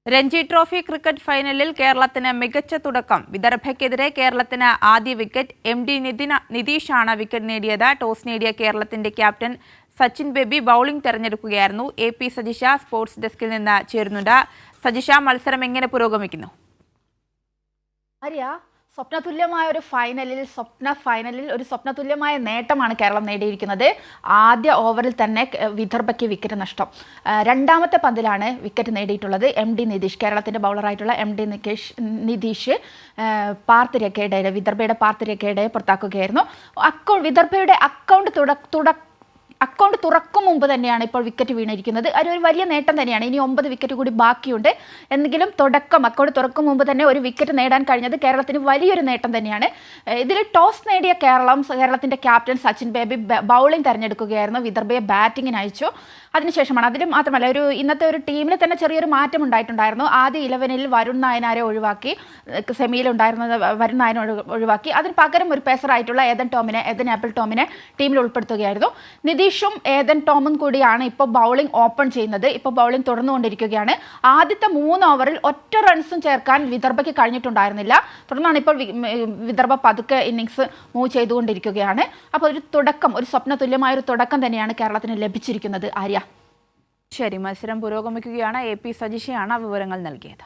Ranji trophy cricket ഫൈനലിൽ കേരളത്തിന് മികച്ച തുടക്കം. വിദർഭയ്ക്കെതിരെ കേരളത്തിന് ആദ്യ വിക്കറ്റ്. എം.ഡി. നിതീഷാണ് വിക്കറ്റ് നേടിയത്. ടോസ് നേടിയ കേരളത്തിന്റെ ക്യാപ്റ്റൻ സച്ചിൻ ബേബി ബൌളിംഗ് തെരഞ്ഞെടുക്കുകയായിരുന്നു. എ.പി. സജിഷ സ്പോർട്സ് ഡെസ്കിൽ നിന്ന് ചേരുന്നുണ്ട്. സജിഷ, മത്സരം എങ്ങനെ പുരോഗമിക്കുന്നു? സ്വപ്നതുല്യമായ ഒരു ഫൈനലിൽ ഒരു സ്വപ്നതുല്യമായ നേട്ടമാണ് കേരളം നേടിയിരിക്കുന്നത്. ആദ്യ ഓവറിൽ തന്നെ വിദർഭയ്ക്ക് വിക്കറ്റ് നഷ്ടം. രണ്ടാമത്തെ പന്തിലാണ് വിക്കറ്റ് നേടിയിട്ടുള്ളത് എം.ഡി. നിതീഷ്. കേരളത്തിൻ്റെ ബൗളറായിട്ടുള്ള എം.ഡി. നിതീഷ് വിദർഭയുടെ പാർത്ത് രേഖയുടെ പുറത്താക്കുകയായിരുന്നു. വിദർഭയുടെ അക്കൗണ്ട് തുറക്കും മുമ്പ് തന്നെയാണ് ഇപ്പോൾ വിക്കറ്റ് വീണിരിക്കുന്നത്. അതൊരു വലിയ നേട്ടം തന്നെയാണ്. ഇനി 9 വിക്കറ്റ് കൂടി ബാക്കിയുണ്ട്. എന്തെങ്കിലും അക്കൗണ്ട് തുറക്കും മുമ്പ് തന്നെ ഒരു വിക്കറ്റ് നേടാൻ കഴിഞ്ഞത് കേരളത്തിന് വലിയൊരു നേട്ടം തന്നെയാണ്. ഇതിൽ ടോസ് നേടിയ കേരളത്തിൻ്റെ ക്യാപ്റ്റൻ സച്ചിൻ ബേബി ബൗളിംഗ് തിരഞ്ഞെടുക്കുകയായിരുന്നു. വിദർഭയെ ബാറ്റിങ്ങിന് അയച്ചു. അതിനുശേഷമാണ്, അതിന് മാത്രമല്ല, ഇന്നത്തെ ഒരു ടീമിൽ തന്നെ ചെറിയൊരു മാറ്റം ഉണ്ടായിട്ടുണ്ടായിരുന്നു. ആദ്യ 11-ൽ വരുൺ നായനാരെ ഒഴിവാക്കി, സെമിയിലുണ്ടായിരുന്നത് വരുൺ നായനെ ഒഴിവാക്കി. അതിന് പകരം ഒരു പേസറായിട്ടുള്ള ഏതൻ ആപ്പിൾ ടോമിനെ ടീമിൽ ഉൾപ്പെടുത്തുകയായിരുന്നു. നിതീഷും ഏതൻ ടോമും കൂടിയാണ് ഇപ്പോൾ ബൗളിംഗ് ഓപ്പൺ ചെയ്യുന്നത്. ഇപ്പോൾ ബൗളിംഗ് തുടർന്നുകൊണ്ടിരിക്കുകയാണ്. ആദ്യത്തെ 3 ഓവറിൽ ഒറ്റ റൺസും ചേർക്കാൻ വിദർഭയ്ക്ക് കഴിഞ്ഞിട്ടുണ്ടായിരുന്നില്ല. തുടർന്നാണ് ഇപ്പോൾ വിദർഭ പതുക്കെ ഇന്നിങ്സ് മൂവ് ചെയ്തുകൊണ്ടിരിക്കുകയാണ്. അപ്പോൾ ഒരു സ്വപ്നതുല്യമായ ഒരു തുടക്കം തന്നെയാണ് കേരളത്തിന് ലഭിച്ചിരിക്കുന്നത്. ആര്യ, ശരി, മത്സരം പുരോഗമിക്കുകയാണ്. എ.പി. സജിഷയാണ് വിവരങ്ങൾ നൽകിയത്.